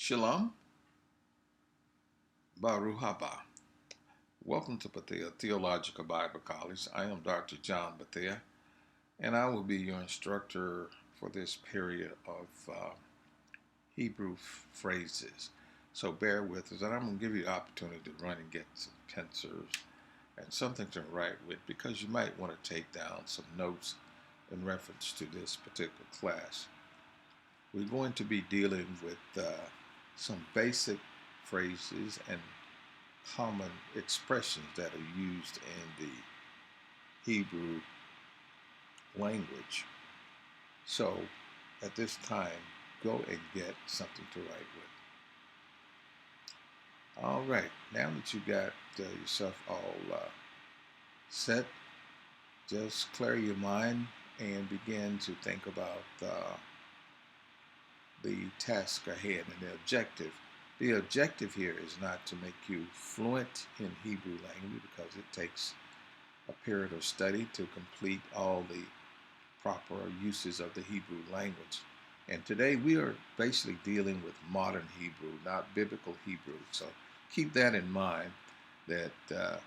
Shalom, Baruch haba. Welcome to Bethea Theological Bible College. I am Dr. John Bethea, and I will be your instructor for this period of Hebrew phrases. So bear with us, and I'm going to give you the opportunity to run and get some pencils and something to write with because you might want to take down some notes in reference to this particular class. We're going to be dealing with some basic phrases and common expressions that are used in the Hebrew language. So at this time, go and get something to write with. All right, now that you got yourself all set, just clear your mind and begin to think about the task ahead and the objective. The objective here is not to make you fluent in Hebrew language because it takes a period of study to complete all the proper uses of the Hebrew language. And today we are basically dealing with modern Hebrew, not biblical Hebrew. So keep that in mind that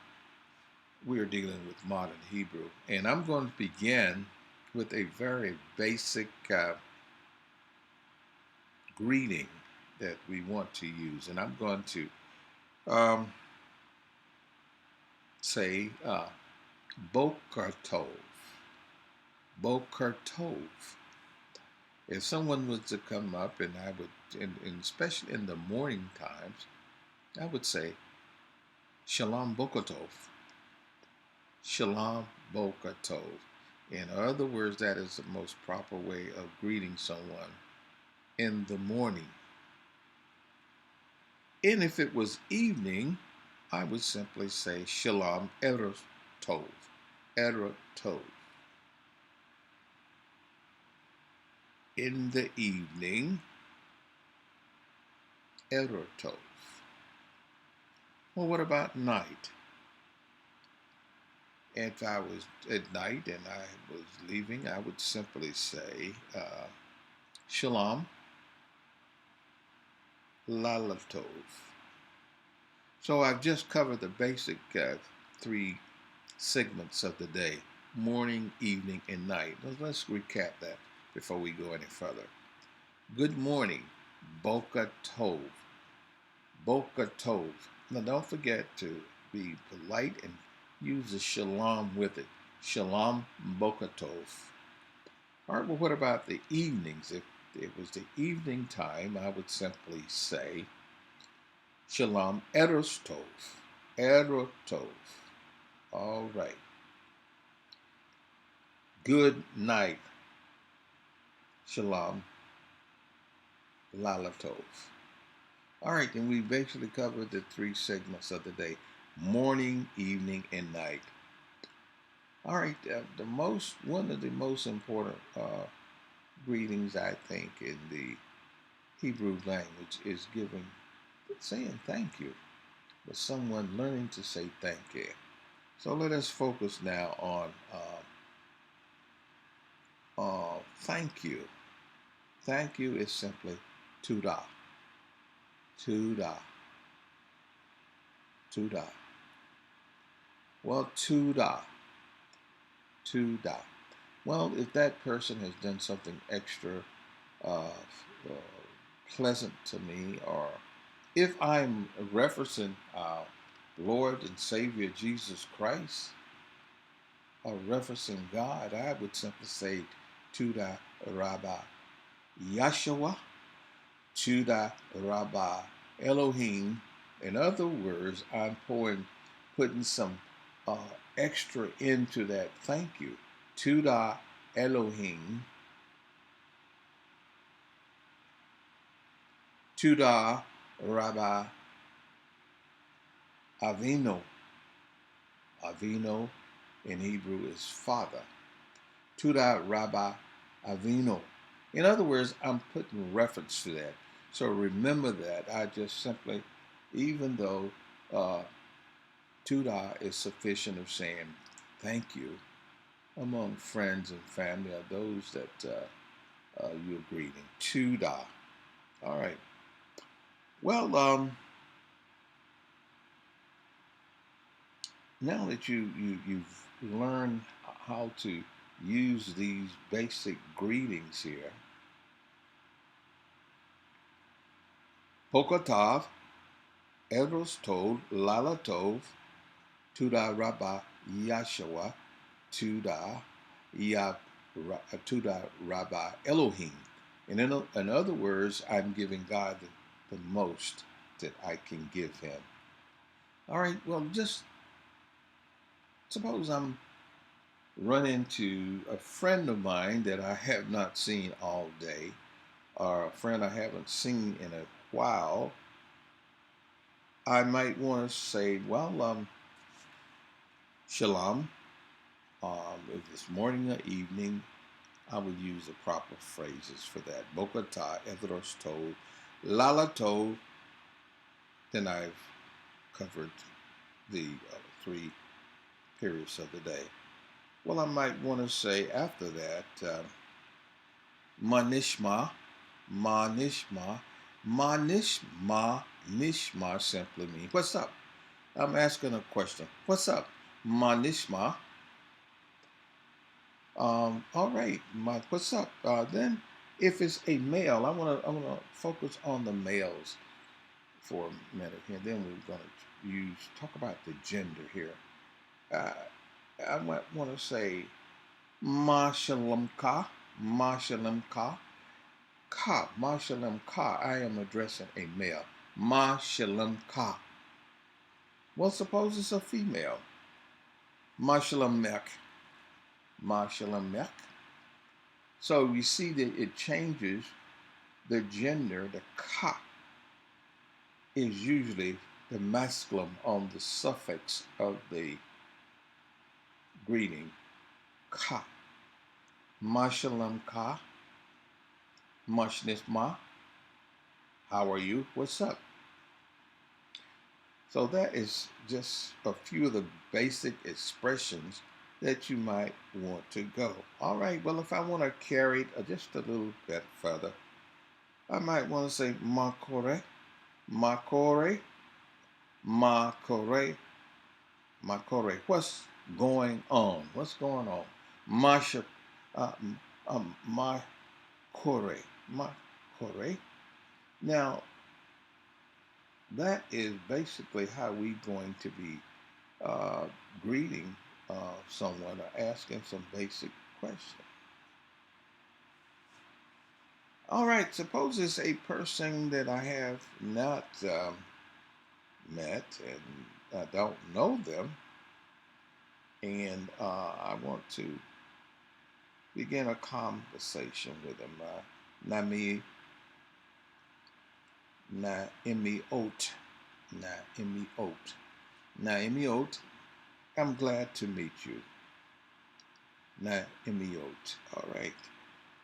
we are dealing with modern Hebrew. And I'm going to begin with a very basic greeting that we want to use. And I'm going to say Boker Tov. Boker Tov. If someone was to come up and I would, especially in the morning times, I would say Shalom Boker Tov. Shalom Boker Tov. In other words, that is the most proper way of greeting someone in the morning. And if it was evening, I would simply say Shalom Erev Tov. Erev Tov. In the evening, Erev Tov. Well, what about night? If I was at night and I was leaving, I would simply say Shalom Lalav Tov. So I've just covered the basic three segments of the day: morning, evening, and night. Let's recap that before we go any further. Good morning, Boker Tov. Boker Tov. Now don't forget to be polite and use the shalom with it. Shalom Boker Tov. All right, well, what about the evenings? If it was the evening time, I would simply say Shalom Erev Tov. Erev Tov. All right. Good night. Shalom Lalav Tov. All right, then we basically covered the three segments of the day: morning, evening, and night. All right, one of the most important greetings, I think, in the Hebrew language is saying thank you, but someone learning to say thank you. So let us focus now on thank you. Thank you is simply tuda. Tuda. Tuda. Well, tuda. Tuda. Well, if that person has done something extra pleasant to me, or if I'm referencing Lord and Savior Jesus Christ, or referencing God, I would simply say Tuda Rabba Yahshua, Tuda Rabba Elohim. In other words, I'm putting some extra into that thank you. Tuda Elohim. Tuda Rabba Avino. Avino in Hebrew is father. Tuda Rabba Avino. In other words, I'm putting reference to that. So remember that. I just simply, even though Tuda is sufficient of saying thank you among friends and family or those that you're greeting. Tuda. All right. Well, now that you've learned how to use these basic greetings here, Pokotov, Edros Tov, Lala Tov, Tuda Rabba Yashua, Tuda Ya Tuda Rabba Elohim. And in other words, I'm giving God the most that I can give him. All right, well, just suppose I'm run into a friend of mine that I have not seen all day, or a friend I haven't seen in a while. I might want to say, well, shalom. If it's morning or evening, I would use the proper phrases for that. Bokata, Edros Tov, Lala Tov. Then I've covered the three periods of the day. Well, I might want to say after that, Manishma, Manishma, Manishma, Nishma simply means, what's up? I'm asking a question. What's up? Manishma. All right, what's up? Then, if it's a male, I wanna focus on the males for a minute here. Then we're gonna talk about the gender here. Uh, I might want to say Mashalam Ka, Mashalam Ka, Ka, Mashalam Ka. I am addressing a male. Mashalam Ka. Well, suppose it's a female. Mashalam Mek, Mashalam Mek. So you see that it changes the gender. The Ka is usually the masculine on the suffix of the greeting. Ka. Mashalam Ka. Mashnisma. How are you? What's up? So that is just a few of the basic expressions that you might want to go. All right, well, if I want to carry it just a little bit further, I might want to say makore, makore, makore, makore. What's going on? What's going on? Masha, makore, makore. Now, that is basically how we're going to be greeting someone or asking some basic question. All right, suppose it's a person that I have not met and I don't know them, and I want to begin a conversation with them. Nami na imi ot, na imi ot, na imi ot. I'm glad to meet you. Na imi ot. All right.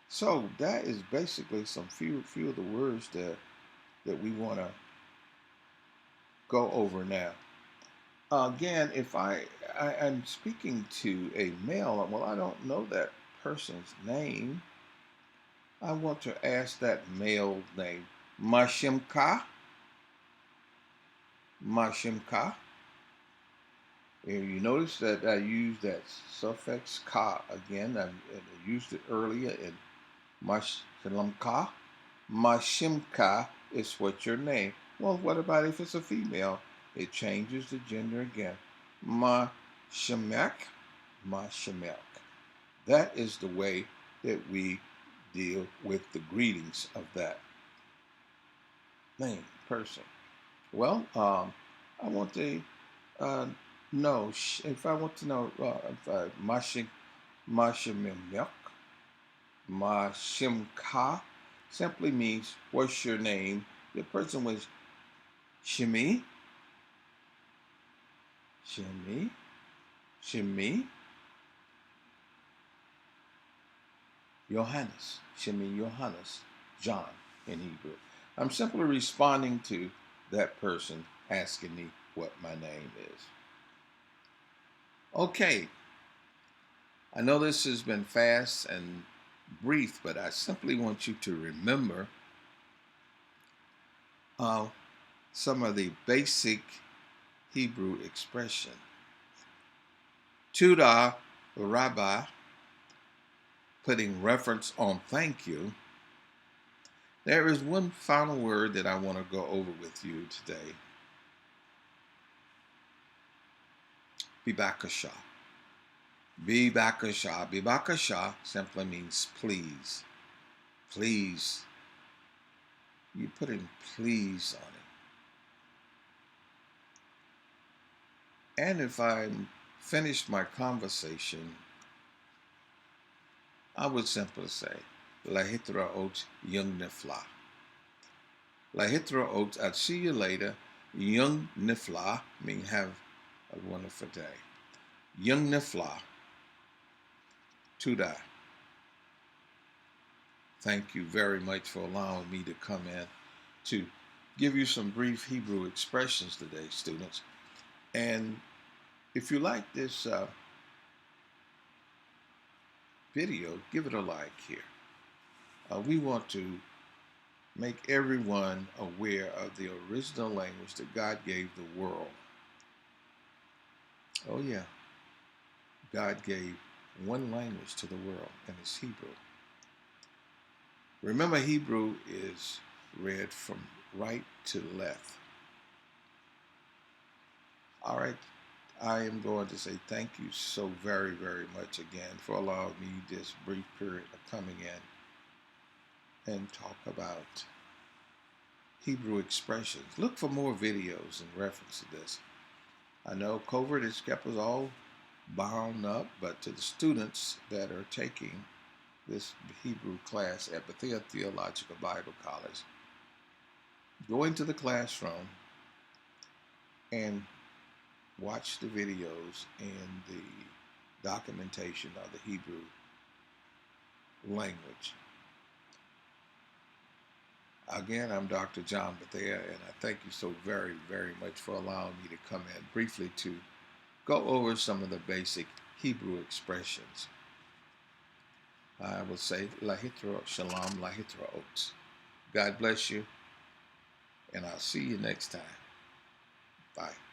So that is basically some few of the words that we want to go over now. Again, if I'm speaking to a male, well, I don't know that person's name. I want to ask that male name, Mashimka, Mashimka. You notice that I used that suffix ka again. I used it earlier in Mashimka. Mashimka is what's your name. Well, what about if it's a female? It changes the gender again. Mashemek, Mashemek. That is the way that we deal with the greetings of that name, person. Well, I want to know, if I want to know, Mashemek, Mashimka simply means, what's your name? The person was Shimi, Shimi, Shimi, Johannes, Shimi Johannes, John in Hebrew. I'm simply responding to that person asking me what my name is. Okay, I know this has been fast and brief, but I simply want you to remember some of the basic Hebrew expression. Tuda Rabbi, putting reference on thank you. There is one final word that I want to go over with you today. Bibakasha. Bibakasha. Bibakasha simply means please. Please. You put in please on it. And if I'm finished my conversation, I would simply say, Lahitra Ot Young Nifla. Lahitra Ot, I'll see you later. Young Nifla, mean have a wonderful day. Young Nifla, Tuda. Thank you very much for allowing me to come in to give you some brief Hebrew expressions today, students. And if you like this video, give it a like here. We want to make everyone aware of the original language that God gave the world. Oh yeah, God gave one language to the world, and it's Hebrew. Remember, Hebrew is read from right to left. All right, I am going to say thank you so very, very much again for allowing me this brief period of coming in and talk about Hebrew expressions. Look for more videos in reference to this. I know COVID has kept us all bound up, but to the students that are taking this Hebrew class at Bethea Theological Bible College, go into the classroom and watch the videos and the documentation of the Hebrew language. Again, I'm Dr. John Bethea, and I thank you so very, very much for allowing me to come in briefly to go over some of the basic Hebrew expressions. I will say, Lahitra Shalom Lahitraot. God bless you, and I'll see you next time. Bye.